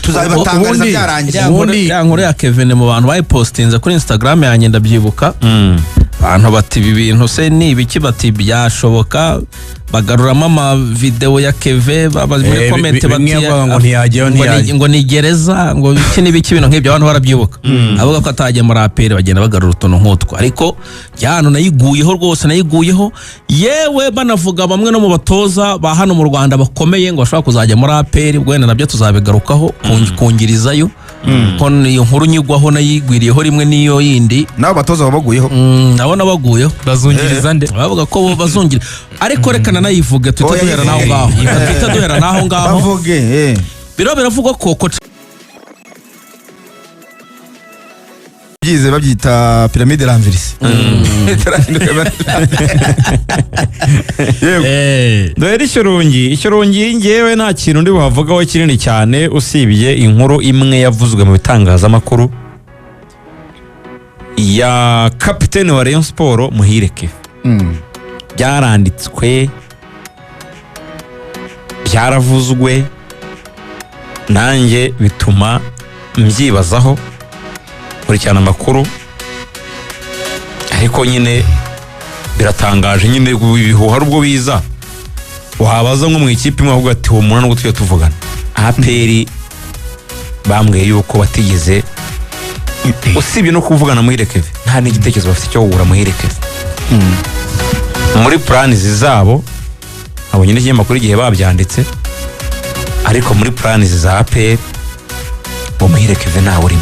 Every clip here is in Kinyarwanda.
tuzabibatangariza byarangiye. Ya nkuru ya Kevin mu bantu bayipostinze kuri Instagram yanjye ndabyibuka. Abantu bati ibi bintu se ni ibiki, bati byashoboka, bagaruramo ama video ya Keve muri comment bati ngo ni gereza, ngo iki n'ibiki bintu nk'ibyo abantu barabyibuka. Avuga ko atagiye muri APR bagenda bagarura utuntu nk'utwo, ariko cyano nayiguyeho rwose, nayiguyeho yewe banavuga bamwe no mu batoza ba hano mu Rwanda bakomeye ngo bashaka kuzajya muri APR, ubwo wenda nabyo tuzabigarukaho kungirizayo. Kon iyo nkuru nyigwaho nayigwiriyeho rimwe niyo yindi nabo batoza babaguyeho nabona baguyeho bazungiriza nde bavuga ko bo bazungira, ariko rekana nayivuge tutaduhera naho ngaho tutaduhera naho ngaho bavuge biro biravugwa ko byize babyita pyramide l'enverse. Dore ishyorongi ngewe nta kintu ndi buhavugaho kinini cyane usibye inkuru imwe yavuzwe mu bitangazamakuru ya kapiteni wa Rayon Sport Muhire Keve. Byaranditswe, byaravuzwe, nanjye bituma mbyibazaho kurikirana amakuru, ariko nyine biratangaje nyine ibihuha ubwo biza wabaza nko mu ikipe imwe ahubwo ati uwo muntu nubwo tujya tuvugana APR bambwiye yuko batigeze usibye no kuvugana Muhire Keve nta n'igitekerezo bafite cyo kugura Muhire Keve muri plans zabo abo nyine ikinyamakuru igihe babyanditse, ariko muri plans za APR bo Muhire Keve ntawe urimo.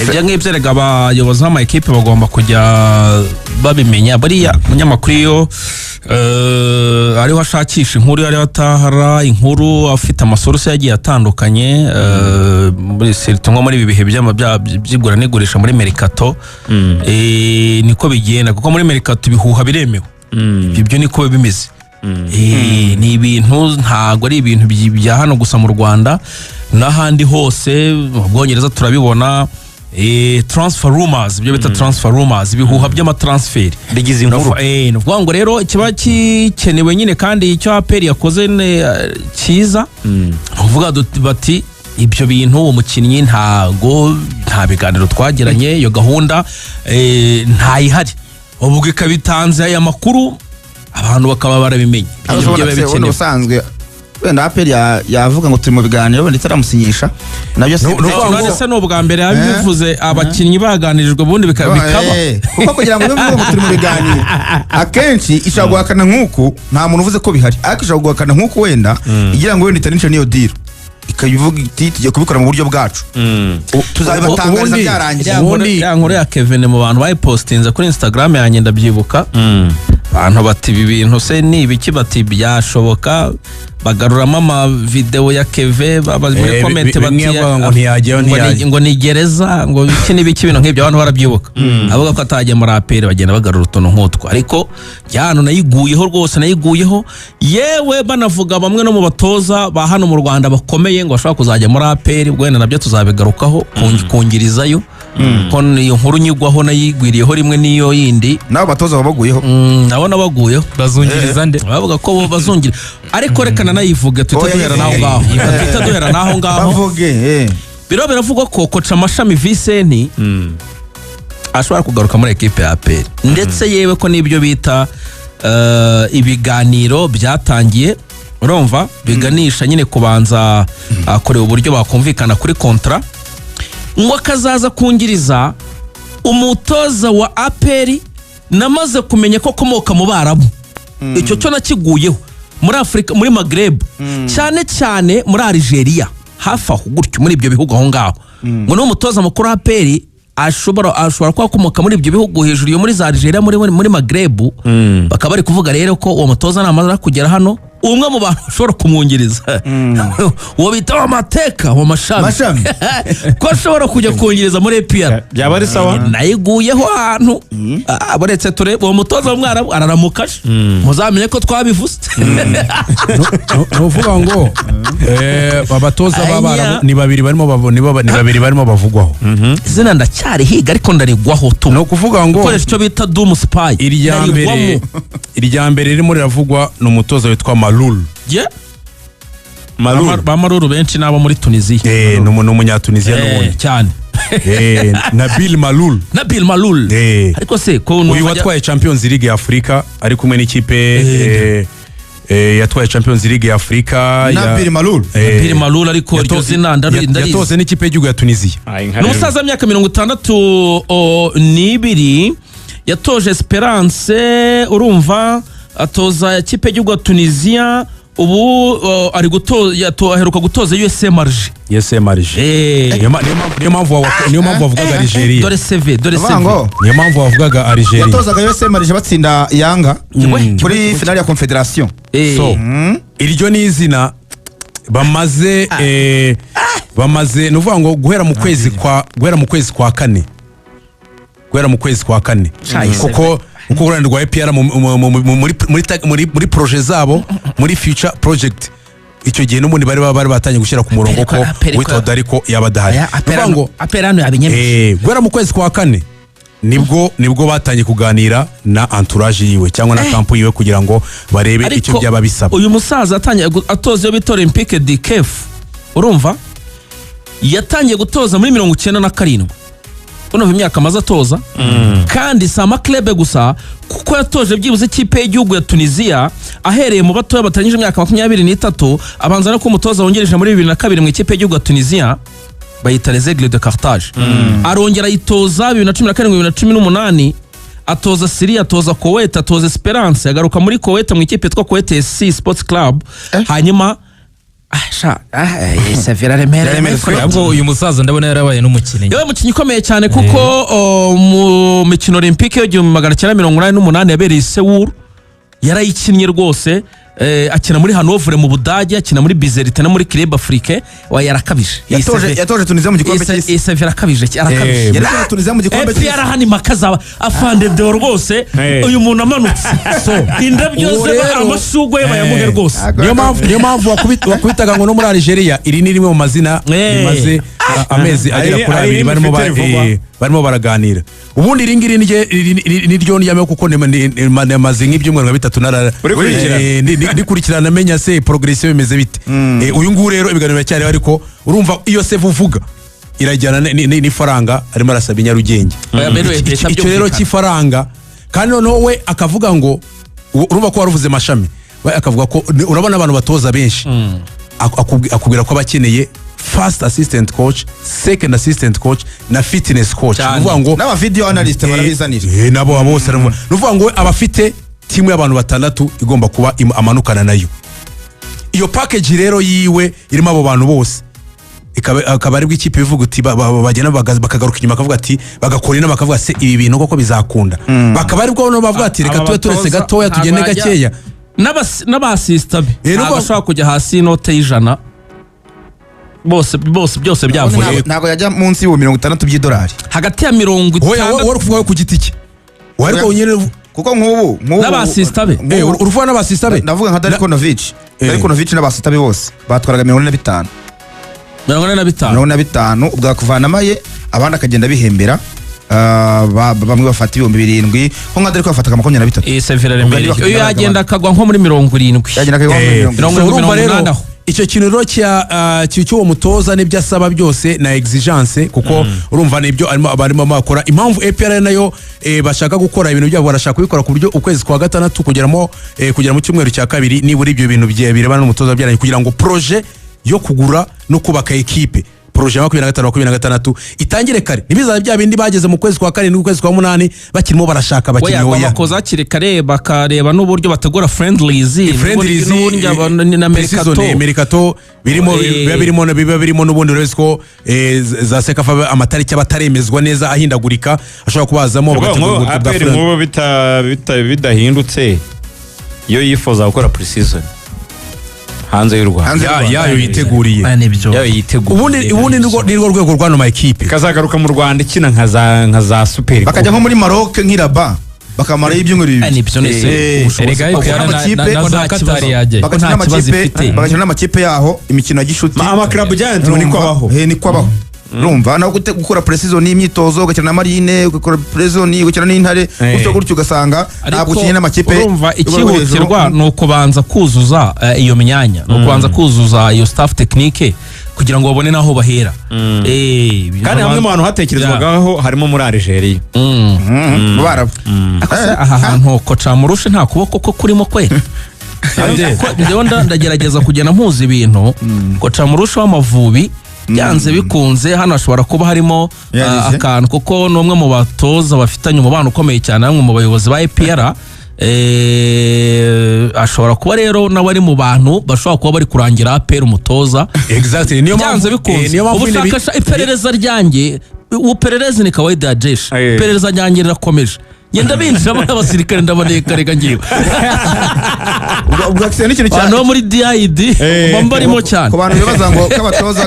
Ibyo ngibyo rega abayobozi b'ama ekipe bagomba kujya babimenya. Bariya munyamakuru iyo ariho ashakisha inkuru, ariho atahara inkuru afite amasource yagiye atandukanye, muri nko muri ibi bihe by'igura n'igurisha muri Mercato, niko bigenda kuko muri Mercato ibihuha biremewe. Ibyo niko bimeze. Ni ibintu ntago ari ibintu bya hano gusa mu Rwanda, n'ahandi hose mu Bwongereza turabibona. Transfer rumors, ibyo bita transfer rumors, ibihuha by'amatransfer bigize inkuru. Nuvuga ngo rero ikiba kikenewe nyine kandi icyo APR yakoze cyiza, uvuga bati ibyo bintu umukinnyi nta biganiro twagiranye, iyo gahunda ntayihari, ubwo ikabitanze aya makuru abantu bakaba barabimenye. Ibyo usanzwe wenda APR yavuga ngo turi mu biganiro ndetse aramusinyisha nabyo se no bwa mbere yabivuze abakinnyi baganirijwe bundi bikaba kuko kugira ngo bivuge ngo turi mu biganiro akenshi ishaka guhakana nk'uko nta muntu uvuze ko bihari, ariko ishaka guhakana nk'uko wenda igira ngo wenda itanisha niyo deal ikabivuga iti tugiye kubikora mu buryo bwacu tuzabibatangariza byarangiye. Ya nkuru ya Kevin mu bantu bayipostinze kuri Instagram yanjye ndabyibuka. Abantu bati ibi bintu se ni ibiki, bati byashoboka, bagaruramo ama video ya Keve muri comment bati ngo ni gereza, ngo iki n'ibiki bintu nk'ibyo abantu barabyibuka. Avuga ko atagiye muri APR bagenda bagarura utuntu nk'utwo, ariko cyano nayiguyeho rwose, nayiguyeho yewe banavuga bamwe no mu batoza ba hano mu Rwanda bakomeye ngo bashaka kuzajya muri APR, ubwo wenda nabyo tuzabigarukaho kungirizayo. Kon iyo nkuru nyigwaho nayigwiriyeho rimwe niyo yindi nabo batoza babaguyeho nabona baguyeho bazungiriza nde bavuga ko bo bazungira, ariko rekana nayivuge tutaduhera naho ngaho tutaduhera naho ngaho bavuge. Biro biravugwa ko Coach Amashami Vincent ashobora kugaruka muri ekipe ya APR, ndetse yewe ko nibyo bita ibiganiro byatangiye, urumva biganisha nyine kubanza kureba uburyo bakumvikana kuri kontra, ngo akazaza kungiriza umutoza wa APR namaze kumenya ko komoka mu Barabu. Icyo cyo nakiguyeho muri Afrika, muri Maghreb, cyane cyane muri Algeria, hafi aho gutyo muri ibyo bihugu aho ngaho. Ngo no mutoza mukuru wa APR ashobora kwa komoka muri ibyo bihugu hejuru yo muri za Algeria, muri Maghreb. Bakaba bari kuvuga rero ko uwo mutoza namaze kugera hano, umwe mu bantu ushobora kumwungiriza uwo bita amateka wa Mashami ko ashobora kujya kungiriza muri APR. Byaba ari sawa nayiguyeho ahantu aboretse turebe uwo mutoza w'Umwarabu araramukashe, muzamenye ko twabivuze. Nuvuga ngo abatoza b'Abarabu ni babiri barimo bavugwaho. Izina ndacyari higa ariko ndarigwaho tu. No kuvuga ngo ukoresha icyo bita Doom Spy. Irya mbere ririmo riravugwa n'umutoza witwa Malul. ba Maruru benshi nabo muri Tunisia ni umunyatuniziya n'ubundi cyane Nabil Malul ariko se ko uyu watwaye Champions League ya Afrika ari kumwe n'ikipe yatwaye Champions League ya Afrika Nabil Malul ariko iryo zina yatoze n'ikipe y'igihugu ya Tunisia n'umusaza w'imyaka 62 yatoje Esperance urumva atoza ikipe y'igihugu ya Tunisia ubu ari aheruka gutoza USM Alger niyo mpamvu wavugaga Algeria dore CV niyo mpamvu wavugaga Algeria yatozaga USM Alger batsinda Yanga kuri finale ya Confederation so iryo ni izina bamaze nuvuga ngo guhera mu kwezi kwa kane kuko ururani rwa EPR muri projet zabo muri future project icyo gihe n'ubundi bari batangiye gushyira ku murongo ko witwa ariko yabadahari nuvuga ngo aperano yabinyemeye guhera mu kwezi kwa kane nibwo batangiye kuganira na entourage yiwe cyangwa na kampu yiwe kugira ngo barebe icyo byaba bisaba. Uyu musaza atangiye atoza yo bita Olympique de Kef urumva yatangiye gutoza muri 97 uno imyaka amaze atoza kandi sama club gusa kuko yatoje byibuze ikipe y'igihugu ya Tunisia ahereye mu batoya batanyije imyaka 23 abanza no kumutoza wongereje muri 2002 mu ikipe y'igihugu ya Tunisia bayita Les Aigles de Carthage arongera yitoza 2017-2018 atoza Syria atoza Kuwait atoza Esperance agaruka muri Kuwait mu ikipe yitwa Kuwait SC Sports Club hanyuma Severa Remera ahubwo uyu musaza ndabona yarabaye n'umukinnyi yabaye umukinnyi ukomeye cyane kuko mu mikino Olympique yo 1988 yabereye Seoul yarayikinnye rwose akina muri Hanover mu Budage akina muri Bizerte no muri Club Afrique yarakabije yatoje Tunisia mu gikombe cy'isi Severa akabije arakabije yatoje Tunisia mu gikombe cy'isi yarahani makaza afande de rwose uyu muntu amanutse so indabyo ze amashugwe yamuhe rwose niyo mpamvu wakubitaga ngo no muri Algeria iri ni rimwe mu mazina maze amezi agera kuri 2 barimo baraganira ubundi iringiri ni ryo nyame kuko maze nk'ibyumweru 3 ndikurikirana menya se progression bimeze bite uyu nguyu rero ibiganiro cyari ariko urumva iyo se vuvuga irajyana ni faranga arimo arasaba Nyarugenge icyo rero cy'ifaranga kandi noneho we akavuga ngo urumva ko waruvuze mashami we akavuga ko urabona abantu batoza benshi akubwira ko abakeneye first assistant coach, second assistant coach na fitness coach. Nuvuga ngo n'aba video analyst barabizanira. Nabo bose nuvuga ngo abafite timu y'abantu batandatu igomba kuba amanukana nayo. Iyo package rero yiwe irimo abo bantu bose. Ikaba ari bw'ikipe bivuga uti bagena bakagaruka inyuma bakavuga ati bagakorina bakavuga se ibi bintu koko bizakunda. Bakaba ari bwo no bavuga ati reka tube turese gatoya tugende gakeya. N'abasista be ntabashaka kujya hasi inote y'ijana bose byose byavuye ntago yajya munsi y'u 60 by'idolari hagati ya 50 wowe kuvuga ku giti cye wariko nyine kuko nk'ubu n'abasista be uruvuga n'abasista be ndavuga nka Darikonovic n'abasista be bose batwaraga 45 ubwa kuvanamo ye abandi akagenda bihembera bamwe bafata 7,000 ko nka Dariko bafataga 23 Severa Remera uyu yagenda akagwa nko muri 70 yagenda akagwa muri 70 icyo kintu rero cy'uwo mutoza n'ibyo asaba byose na exigence kuko urumva nibyo barimo bakora impamvu APR nayo bashaka gukora ibintu byabo barashaka kubikora ku buryo ukwezi kwa gatandatu kugera mu cyumweru cya kabiri nibura ibyo bintu birebana n'umutoza byaranye kugira ngo projet yo kugura no kubaka equipe projet ya 2025-2026 itangire kare nibiza bya bindi bageze mu kwezi kwa kane n'ukwezi kwa 8 bakirimo barashaka bakinyi oya bakoza kire kare bakareba n'uburyo bategura friendlies na mercato birimo n'ubundi uretse ko za Sekafa amatariki abataremezwa neza ahindagurika ashobora kubazamo bategura bidahindutse iyo yifuza gukora pre-season hanze y'u Rwanda yayo yiteguriye ubundi nirwo rwego rwano ma equipe kazagaruka mu Rwanda ikina nka za super bakajya nko muri Maroc nk'Iraba bakamara ibyumweru bibiri nibyo nese bakajya n'amakipe yaho imikino ya gishuti ama club giant ni kwabaho urumva naho gukora precision n'imyitozo ugakina na marine ugakora precision ugakina n'intare gutyo ugasanga ntabwo ukinye n'amakipe. Urumva ikihutirwa ni ukubanza kuzuza iyo myanya, ni ukubanza kuzuza iyo staff technique kugira ngo babone naho bahera. Kandi hamwe mu hantu hatekerezwagaho harimo muri Algeria. Barabu. Aha hantu koca murushe nta kuboko ko kurimo kwe. Ndewe ndagerageza kugena mpuza ibintu koca murushe w'Amavubi byanze bikunze hano ashobora kuba harimo akantu kuko n'umwe mu batoza bafitanye umubano ukomeye cyane namwe mu bayobozi ba APR. Ashobora kuba rero nawe ari mu bantu bashobora kuba bari kurangira APR umutoza. Exactly. Byanze bikunze ubushakasha iperereza ryanjye uperereza ni kawaida ya jeshi. Iperereza ryanjye rirakomeje. Yenda binjira abasirikare ndaboneka reka ngiye. Ubwo akise n'ikintu cyane. No muri DID bambarimo cyane. Ku bantu bibaza ngo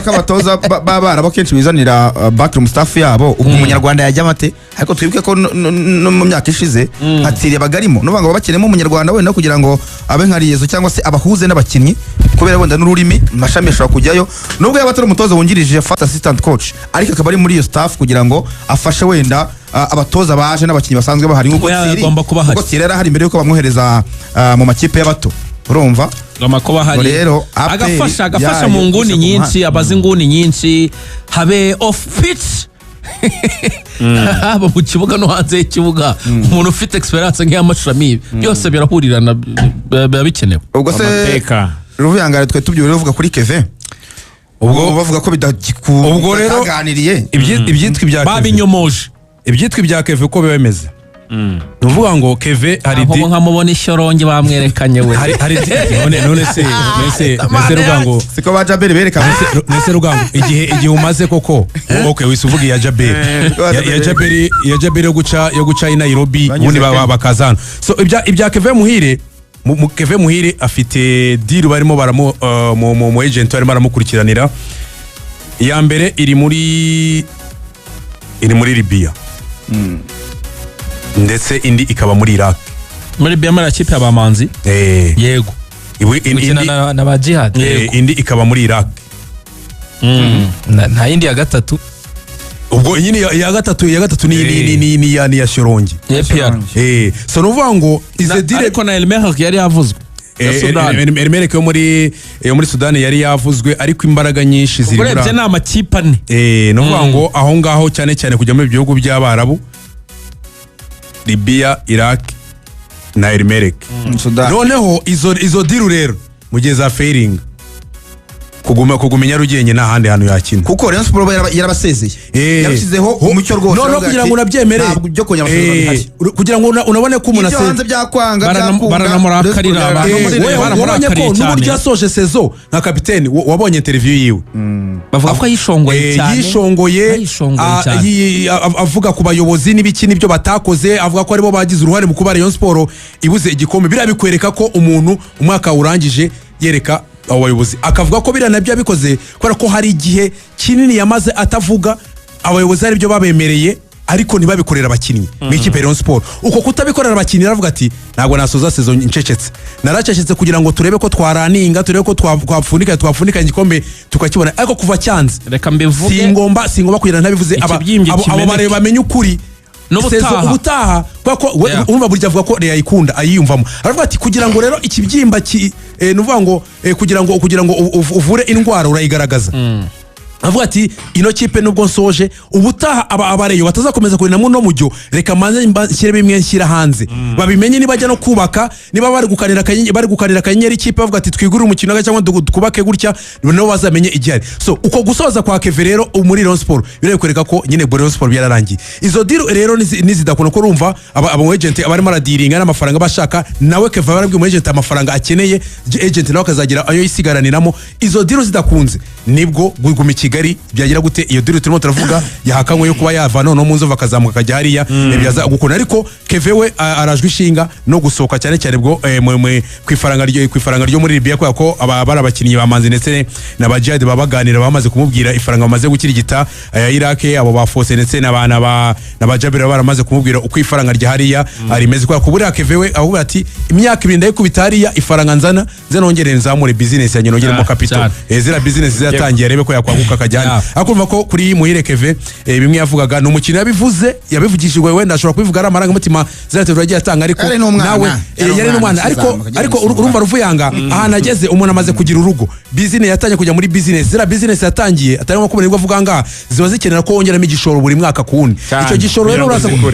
kabatoza babara bakenshi bizanira backroom staff yabo ubwo umunyarwanda yajya mate ariko twibuke ko no mu myaka ishize hatiriye bagarimo no banga babakenemo umunyarwanda wenda kugira ngo abe nkariyezo cyangwa se abahuze n'abakinnyi kubera wenda n'ururimi mashami ashobora kujyayo nubwo yaba atari umutoza wungirije first assistant coach ariko akaba ari muri iyo staff kugira ngo afashe wenda abatoza baje n'abakinnyi basanzwe bahari nkuko Thierry hari mbere yuko bamwohereza mu makipe y'abato urumva gama ko bahari rero agafasha mu nguni nyinshi abazi nguni nyinshi habe off pitch haba mu kibuga no hanze y'ikibuga umuntu ufite experience nk'iy'amashami byose birahurirana bikenewe. Ubwo se Ruvuyangara twe tubyure ruvuga kuri Kevin ubwo bavuga ko bidakikuru ubwo rero ibyitwa ibya babinyomoje ibyitwa ibya Kevin uko bimeze nuvuga ngo Kevin hari aho nkamubona ishyoronge bamwerekanye we hari none se rugango siko ba Jabel berekana nese rugango igihe umaze koko okay wisuvuga ya Jabel yo guca i Nairobi ubundi bakazana so ibya Kevin Muhire afite deal barimo mu agent barimo baramukurikiranira iya mbere iri muri Libya ndetse indi ikaba muri Iraq. Muri Libya mara kipe abamanzi yego na ba jihad indi ikaba muri Iraq nta yindi ya gatatu ubwo nyine ya gatatu ni ya Shorongi so nuvuga ngo ize dire ariko na Elmerek yari yavuzwe Elmerek yo muri Sudani yari yavuzwe ariko imbaraga nyinshi ziri muri urebye na makipe ane nuvuga ngo aho ngaho cyane kujya mu bihugu by'Abarabu Libya Iraq na Elmerek noneho izo diru rero mugeza failing kuguma Nyarugenge nta handi hantu yakina kuko Rayon Sport yarabasezeye yabishyizeho umucyo rwose no kugira ngo unabyemere byo kongera amasezerano kugira ngo unabone ko umuntu asezeye byakwanga baranamurakarira baramurakariye cyane n'uburyo yasoje sezo nka kapiteni wabonye interview yiwe bavuga ko yishongoye avuga ku bayobozi n'ibiki nibyo batakoze avuga ko aribo bagize uruhare mu kuba Rayon Sport ibuze igikombe biriya bikwereka ko umuntu umwaka urangije yereka abayobozi akavuga ko biriya nabyo bikoze kubera ko hari igihe kinini yamaze atavuga abayobozi ari byo babemereye ariko ntibabikorera abakinnyi mu ikipe Rayon Sport uko kutabikorera abakinnyi aravuga ati ntabwo nasoza season ncecetse naracecetse kugira ngo turebe ko twaraninga turebe ko twapfunika igikombe tukakibona ariko kuva cyanze reka mbivuge singomba kugira ntabivuze abo bareba bamenye ukuri ubutaha urumva burya avuga ko yayikunda ayiyumvamo aravuga ati kugira ngo rero ikibyimba nuvuga ngo kugira ngo uvure indwara urayigaragaza avuga ati ino kipe nubwo nsoje ubutaha abareyo batazakomeza kurinamo no mujyo reka manze nshyire bimwe nshyira hanze babimenye nibajya no kubaka niba bari gukanira kanyenyeri ikipe bavuga ati twigurire umukino cyangwa twubake gutya nabo bazamenye igihari so uko gusoza kwa Kevin rero muri Rayon Sport birekwereka ko nyine Rayon Sport byararangiye izo deal rero nizidakuna ko urumva aba agent abarimo aradiringa n'amafaranga bashaka nawe Kevin barabwiye mu agent amafaranga akeneye agent nawe akazagira ayo yisigaraniramo izo deal zidakunze nibwo guguma Kigali byagira gute iyo deal turimo turavuga yahakanywe yo kuba yava no mu nzo bakazamuka kajya hariya byaza gukuna ariko Kevin we arajwe ishinga no gusohoka cyane bwo kwifaranga ryo muri Libya ko abara abakinnyi bamanzi ndetse na bajihad babaganira bamaze kumubwira ifaranga bamaze gukirigita ya Iraq abo bafose ndetse n'abana na Jabel baramaze kumubwira uko ifaranga rya hariya arimeze kwa kubura Kevin we avuga ati imyaka 2 ndayikubita hariya ifaranga nzana nongere nzamure business yanjye nongeremo capital zira business zatangiye arebe ko yakwaguka kajyanye Yeah. ariko urumva ko kuri Muhire Keve bimwe yavugaga ni umukino yabivugishijwe wenda ashobora kubivuga ari amarangamutima Zeratev yagiye atanga ariko Yari n'umwana. nawe yari n'umwana ariko urumva Ruvuyanga ahantu ageze umuntu amaze kugira urugo business yatangiye kujya muri business zira business yatangiye atari nko kumenirwa avuga nga ziba zikenera ko wongeramo igishoro buri mwaka kundi icyo gishoro rero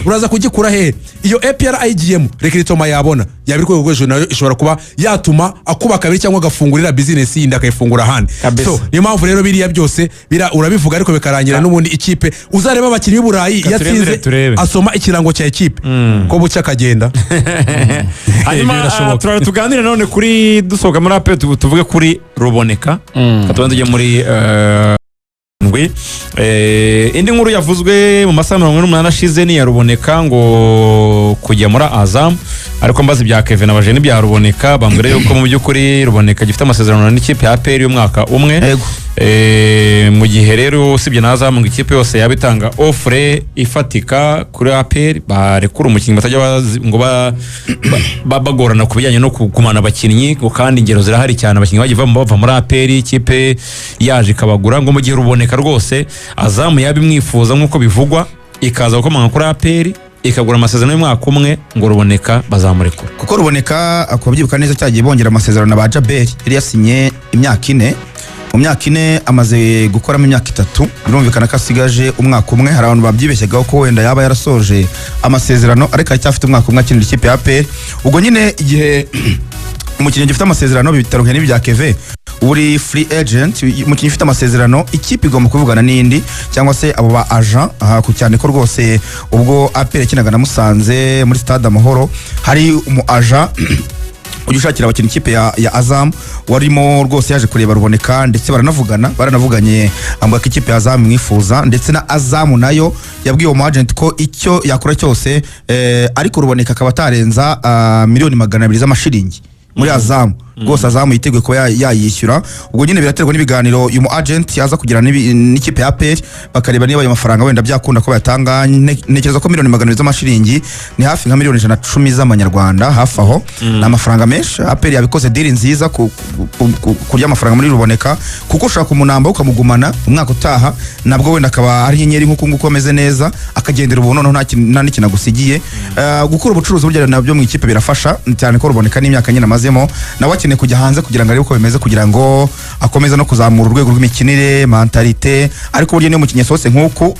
uraza kugikura he iyo APR IGM Rekritoma yabona yabiri ko gwejo nayo ishobora kuba yatuma akuba kabiri cyangwa agafungurira business yindi akayifungura handi so niyo mpamvu rero biriya byose urabivuga ariko bikarangira n'ubundi ikipe uzareba abakinnyi b'Uburayi yatsinze asoma ikirango cya ikipe ko bucya kagenda hanyuma tuganire none kuri dusohoka muri APR tuvuge kuri Ruboneka katubanze tujye muri indi nkuru yavuzwe mu masaha 48 ashize ni ya Ruboneka ngo kujya muri Azam ariko mbazi ibya Kevin abaje n'ibya Ruboneka bambwira yuko mu by'ukuri Ruboneka gifite amasezerano n'ikipe ya APR y'umwaka umwe mu gihe rero usibye na Azam ngo ikipe yose yabitanga offre ifatika kuri APR barekura umukinnyi batajya ngo bagorana ku bijyanye no kumana abakinnyi kandi ingero zirahari cyane abakinnyi bagiye bava muri APR ikipe yaje ikabagura ngo mu gihe Ruboneka rwose Azam yabimwifuza nk'uko bivugwa ikaza gukomanga kuri APR ikagura amasezerano y'umwaka umwe ngo Ruboneka bazamurekura kuko Ruboneka akubyibuka neza cyagiye bongera amasezerano na ba Jabel yari yasinye imyaka 4 mu myaka 4 amaze gukoramo imyaka 3 birumvikana ko asigaje umwaka umwe hari abantu babyibeshyegaho ko wenda yaba yarasoje amasezerano ariko acyafite umwaka umwe akinira ikipe ya APR ubwo nyine igihe umukinnyi gifite amasezerano bitaruhe n'ibya Keve uri free agent umukinnyi ufite amasezerano ikipe igomba kuvugana n'indi cyangwa se abo ba agent ku cyane ko rwose ubwo APR kinaga na Musanze muri stade Amahoro hari umu agent ushakira abakinnyi ikipe ya Azam warimo rwose yaje kureba Ruboneka ndetse baranavuganye ambwa ko ikipe ya Azam mwifuza ndetse na Azam nayo yabwiye umu agent ko icyo yakora cyose ariko Ruboneka akaba atarenza miliyoni 200 z'amashiringi muri Azam rwose Azam yiteguye ko yayishyura ubwo nyine biraterwa n'ibiganiro uyu mu agent yaza kugira n'ikipe ya APR bakareba niba ayo mafaranga wenda byakunda ko bayatanga nekereza ko miliyoni 200 z'amashiringi ni hafi nka miliyoni 110 z'amanyarwanda hafi aho na amafaranga menshi APR yabikoze deal nziza kurya amafaranga muri Ruboneka kuko ushaka kumunamba ukamugumana umwaka utaha nabwo wenda akaba ari inyenyeri nk'uko nguko ameze neza akagendera ubu noneho nta n'ikintu agusigiye gukora ubucuruzi burya nabyo mu ikipe birafasha cyane ko Ruboneka n'imyaka nyine amazemo nawe akeneye kujya hanze kugira ngo arebe uko bimeze kugira ngo akomeze no kuzamura urwego rw'imikinire mentalite ariko burya niyo mukinnyi sose nk'uko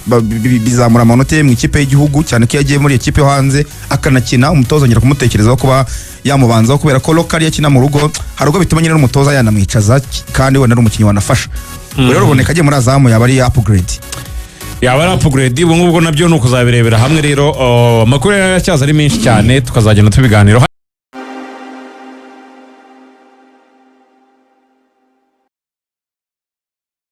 bizamura amanota mu ikipe y'igihugu cyane ko yagiye muri ikipe yo hanze akanakina umutoza ngera kumutekerezaho kuba yamubanzaho kubera ko local yakina mu rugo hari ubwo bituma nyine n'umutoza yanamwicaza kandi wenda ari umukinnyi wanafasha rero Ruboneka agiye muri Azam yaba ari upgrade ubu ngubwo nabyo ni ukuzabirebera hamwe rero amakuru yacyaza ari menshi cyane tukazagenda tubiganiraho.